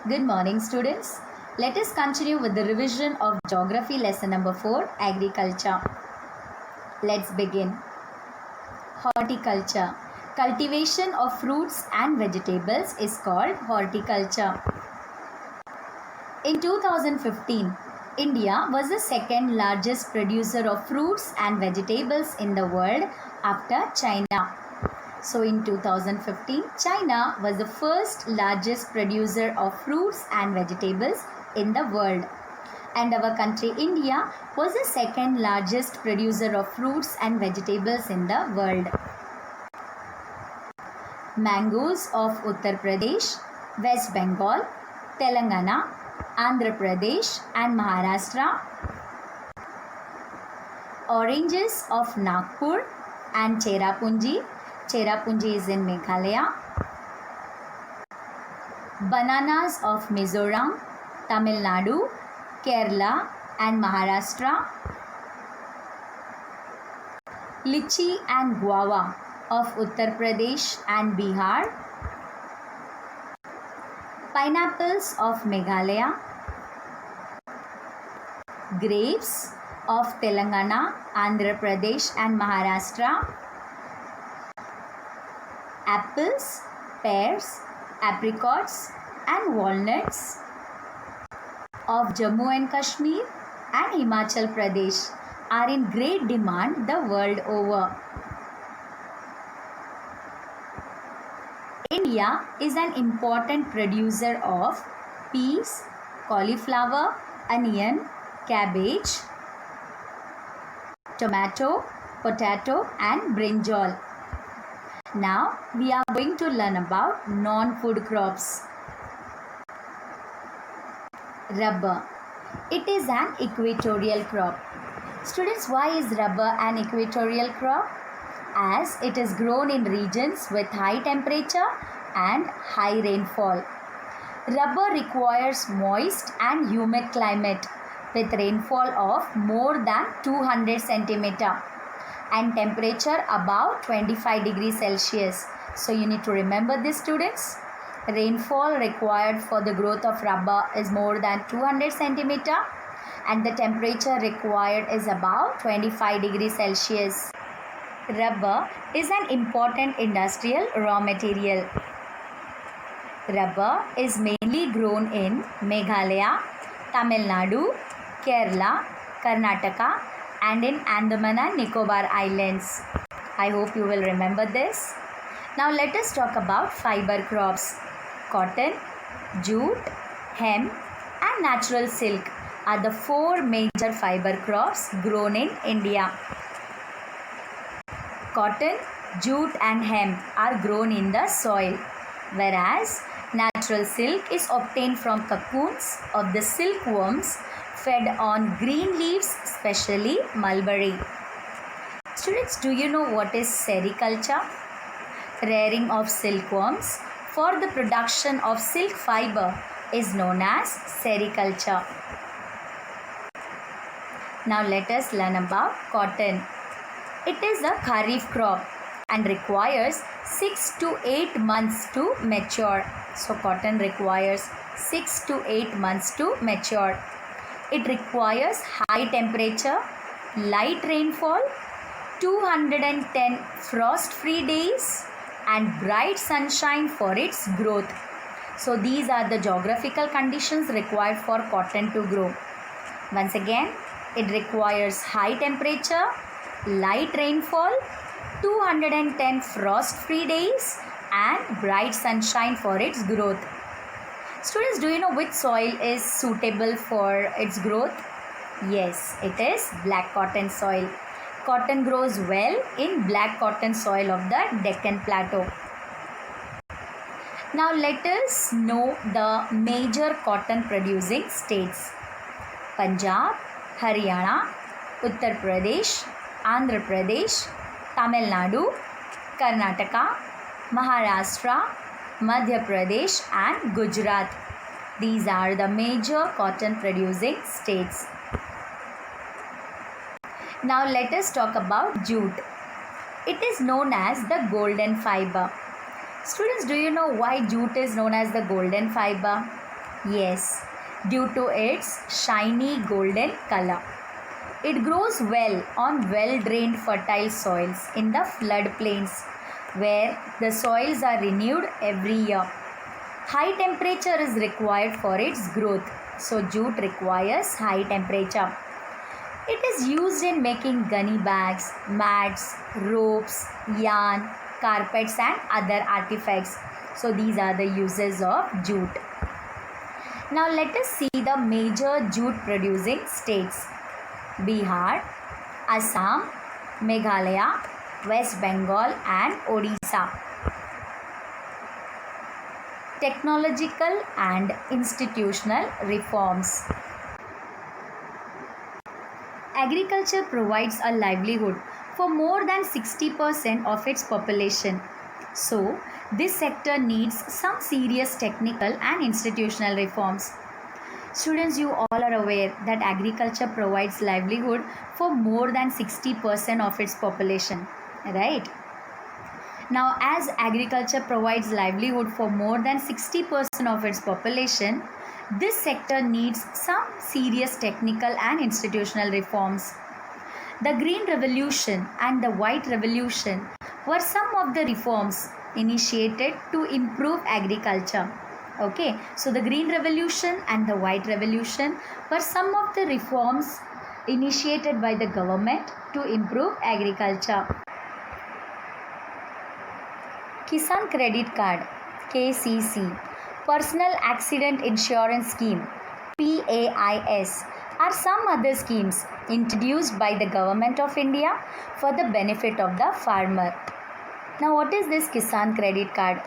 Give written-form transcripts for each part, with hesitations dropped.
Good morning, students. Let us continue with the revision of Geography lesson number 4, Agriculture. Let's begin. Horticulture. Cultivation of fruits and vegetables is called horticulture. In 2015, India was the second largest producer of fruits and vegetables in the world after China. So in 2015, China was the first largest producer of fruits and vegetables in the world. And our country India was the second largest producer of fruits and vegetables in the world. Mangoes of Uttar Pradesh, West Bengal, Telangana, Andhra Pradesh and Maharashtra. Oranges of Nagpur and Cherrapunji. Cherrapunji is in Meghalaya. Bananas of Mizoram, Tamil Nadu, Kerala and Maharashtra. Lychee and guava of Uttar Pradesh and Bihar. Pineapples of Meghalaya. Grapes of Telangana, Andhra Pradesh and Maharashtra. Apples, pears, apricots and walnuts of Jammu and Kashmir and Himachal Pradesh are in great demand the world over. India is an important producer of peas, cauliflower, onion, cabbage, tomato, potato and brinjal. Now we are going to learn about non-food crops. Rubber. It is an equatorial crop. Students, why is rubber an equatorial crop? As it is grown in regions with high temperature and high rainfall. Rubber requires moist and humid climate with rainfall of more than 200 centimeter and temperature above 25 degrees Celsius. So you need to remember this, students. Rainfall required for the growth of rubber is more than 200 centimeter and the temperature required is above 25 degrees Celsius. Rubber is an important industrial raw material. Rubber is mainly grown in Meghalaya, Tamil Nadu, Kerala, Karnataka and in Andaman and Nicobar Islands. I hope you will remember this. Now let us talk about fiber crops. Cotton, jute, hemp and natural silk are the four major fiber crops grown in India. Cotton, jute and hemp are grown in the soil, whereas natural silk is obtained from cocoons of the silkworms fed on green leaves, especially mulberry. Students, do you know what is sericulture? Rearing of silkworms for the production of silk fiber is known as sericulture. Now let us learn about cotton. It is a kharif crop and requires 6 to 8 months to mature. So cotton requires 6 to 8 months to mature. It requires high temperature, light rainfall, 210 frost-free days and bright sunshine for its growth. So these are the geographical conditions required for cotton to grow. Once again, it requires high temperature, light rainfall, 210 frost-free days and bright sunshine for its growth. Students, do you know which soil is suitable for its growth? Yes, it is black cotton soil. Cotton grows well in black cotton soil of the Deccan Plateau. Now let us know the major cotton producing states. Punjab, Haryana, Uttar Pradesh, Andhra Pradesh, Tamil Nadu, Karnataka, Maharashtra, Madhya Pradesh and Gujarat. These are the major cotton producing states. Now let us talk about jute. It is known as the golden fiber. Students, do you know why jute is known as the golden fiber? Yes, due to its shiny golden color. It grows well on well drained fertile soils in the floodplains where the soils are renewed every year. High temperature is required for its growth, so jute requires high temperature. It is used in making gunny bags, mats, ropes, yarn, carpets, and other artifacts. So, these are the uses of jute. Now, let us see the major jute producing states: Bihar, Assam, Meghalaya, West Bengal, and Odisha. Technological and institutional reforms. Agriculture provides a livelihood for more than 60% of its population. So, this sector needs some serious technical and institutional reforms. Students, you all are aware that agriculture provides livelihood for more than 60% of its population, right? Now, as agriculture provides livelihood for more than 60% of its population, this sector needs some serious technical and institutional reforms. The Green Revolution and the White Revolution were some of the reforms initiated to improve agriculture. Okay, so the Green Revolution and the White Revolution were some of the reforms initiated by the government to improve agriculture. Kisan Credit Card (KCC), Personal Accident Insurance Scheme (PAIS) are some other schemes introduced by the Government of India for the benefit of the farmer. Now, what is this Kisan Credit Card?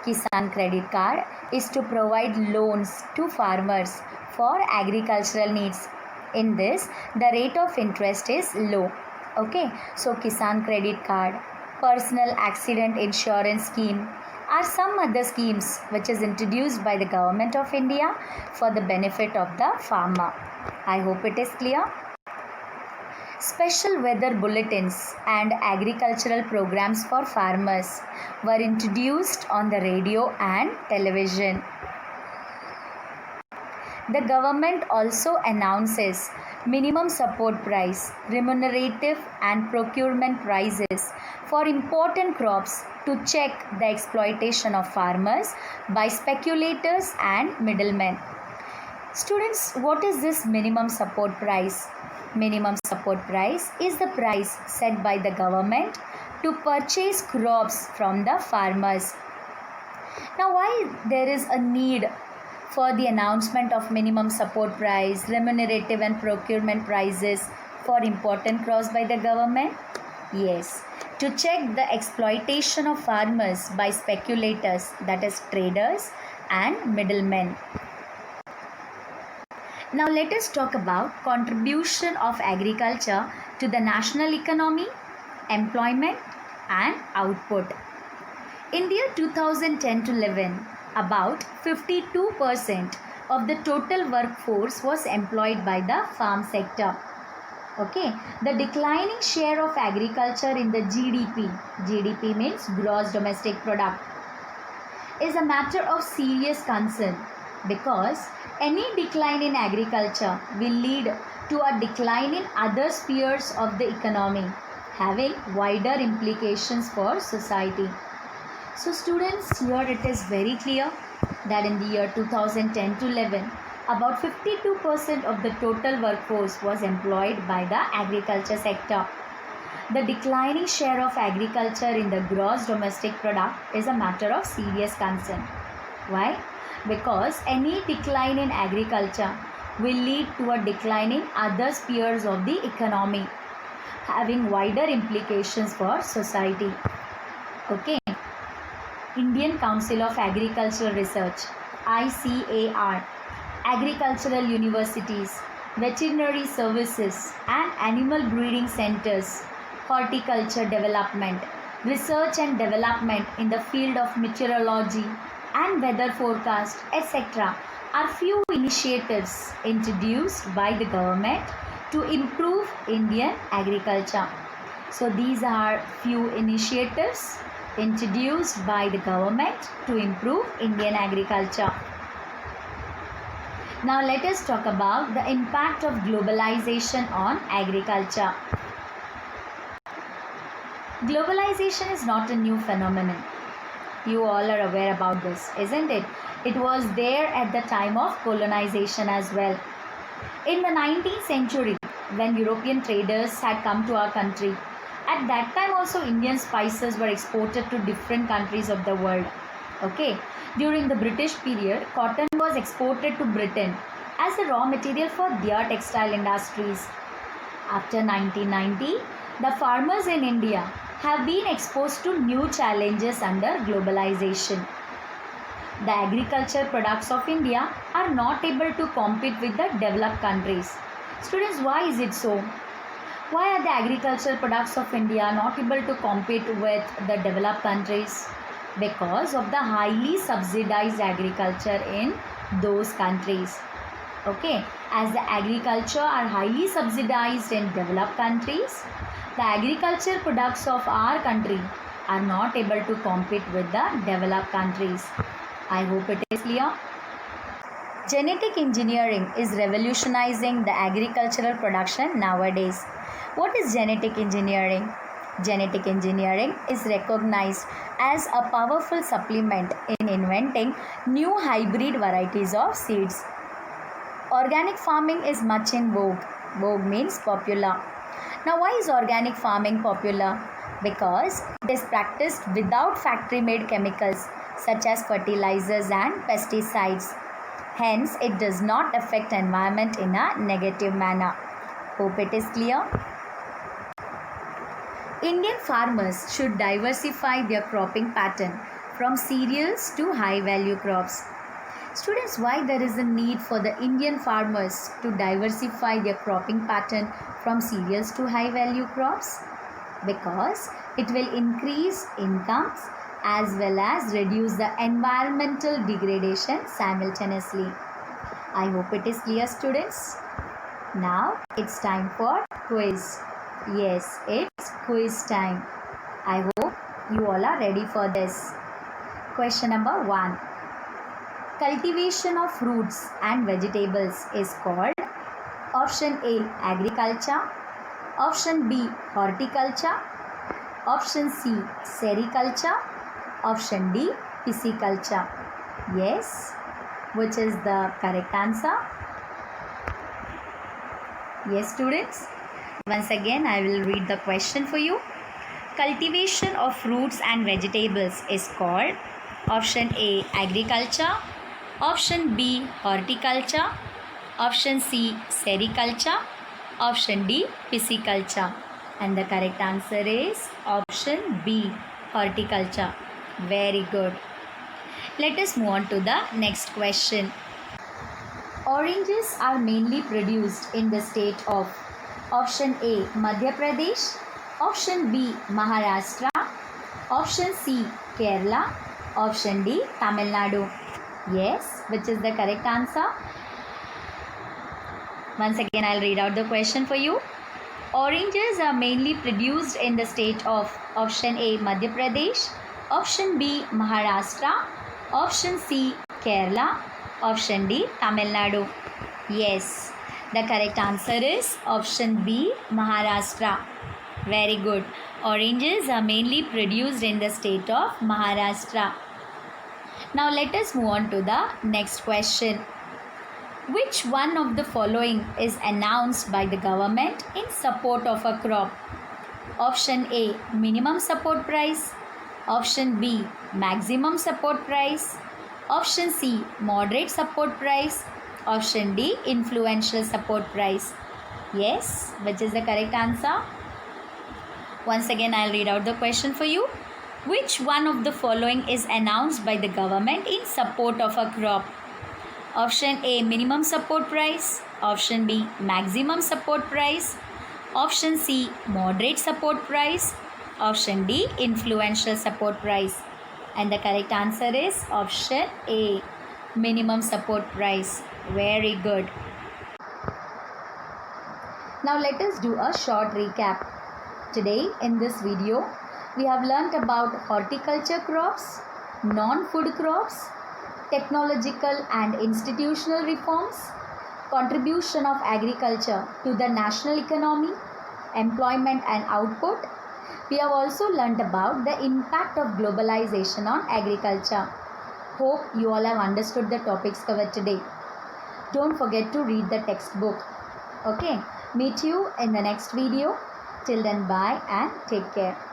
Kisan Credit Card is to provide loans to farmers for agricultural needs. In this, the rate of interest is low. Okay, so Kisan Credit Card, Personal Accident Insurance Scheme are some other schemes which is introduced by the Government of India for the benefit of the farmer. I hope it is clear. Special weather bulletins and agricultural programs for farmers were introduced on the radio and television. The government also announces minimum support price, remunerative and procurement prices for important crops to check the exploitation of farmers by speculators and middlemen. Students, what is this minimum support price? Minimum support price is the price set by the government to purchase crops from the farmers. Now, why there is a need for the announcement of minimum support price, remunerative and procurement prices for important crops by the government? Yes, to check the exploitation of farmers by speculators, that is traders and middlemen. Now let us talk about contribution of agriculture to the national economy, employment and output. In the year 2010-11, about 52% of the total workforce was employed by the farm sector. Okay, the declining share of agriculture in the GDP means gross domestic product, is a matter of serious concern because any decline in agriculture will lead to a decline in other spheres of the economy, having wider implications for society. So students, here it is very clear that in the year 2010-11, about 52% of the total workforce was employed by the agriculture sector. The declining share of agriculture in the gross domestic product is a matter of serious concern. Why? Because any decline in agriculture will lead to a decline in other spheres of the economy, having wider implications for society. Okay. Indian Council of Agricultural Research, ICAR, agricultural universities, veterinary services and animal breeding centers, horticulture development, research and development in the field of meteorology and weather forecast, etc. are few initiatives introduced by the government to improve Indian agriculture. So these are few initiatives introduced by the government to improve Indian agriculture. Now let us talk about the impact of globalization on agriculture. Globalization is not a new phenomenon. You all are aware about this, isn't it? It was there at the time of colonization as well. In the 19th century, when European traders had come to our country, at that time also Indian spices were exported to different countries of the world. Okay, during the British period, cotton was exported to Britain as a raw material for their textile industries. After 1990, the farmers in India have been exposed to new challenges under globalization. The agriculture products of India are not able to compete with the developed countries. Students, why is it so? Why are the agricultural products of India not able to compete with the developed countries? Because of the highly subsidized agriculture in those countries. Okay, as the agriculture are highly subsidized in developed countries, the agricultural products of our country are not able to compete with the developed countries. I hope it is clear. Genetic engineering is revolutionizing the agricultural production nowadays. What is genetic engineering? Genetic engineering is recognized as a powerful supplement in inventing new hybrid varieties of seeds. Organic farming is much in vogue. Vogue means popular. Now, why is organic farming popular? Because it is practiced without factory-made chemicals such as fertilizers and pesticides. Hence, it does not affect environment in a negative manner. Hope it is clear. Indian farmers should diversify their cropping pattern from cereals to high-value crops. Students, why there is a need for the Indian farmers to diversify their cropping pattern from cereals to high-value crops? Because it will increase incomes as well as reduce the environmental degradation simultaneously. I hope it is clear, students. Now it's time for quiz. Yes, it's quiz time. I hope you all are ready for this. Question number 1. Cultivation of fruits and vegetables is called option A, agriculture, option B, horticulture, option C, sericulture, option D, pisciculture. Yes, which is the correct answer? Yes, students. Once again, I will read the question for you. Cultivation of fruits and vegetables is called option A, agriculture, option B, horticulture, option C, sericulture, option D, pisciculture. And the correct answer is option B, horticulture. Very good. Let us move on to the next question. Oranges are mainly produced in the state of option A, Madhya Pradesh, option B, Maharashtra, option C, Kerala, option D, Tamil Nadu. Yes, which is the correct answer? Once again, I'll read out the question for you. Oranges are mainly produced in the state of option A, Madhya Pradesh, option B, Maharashtra, option C, Kerala, option D, Tamil Nadu. Yes, the correct answer is option B, Maharashtra. Very good. Oranges are mainly produced in the state of Maharashtra. Now let us move on to the next question. Which one of the following is announced by the government in support of a crop? Option A, minimum support price. Option B, maximum support price. Option C, moderate support price. Option D, influential support price. Yes, which is the correct answer? Once again, I'll read out the question for you. Which one of the following is announced by the government in support of a crop? Option A, minimum support price. Option B, maximum support price. Option C, moderate support price. Option D, influential support price. And the correct answer is option A, minimum support price. Very good. Now let us do a short recap. Today in this video, we have learnt about horticulture crops, non-food crops, technological and institutional reforms, contribution of agriculture to the national economy, employment and output. We have also learnt about the impact of globalization on agriculture. Hope you all have understood the topics covered today. Don't forget to read the textbook. Okay, meet you in the next video. Till then, bye and take care.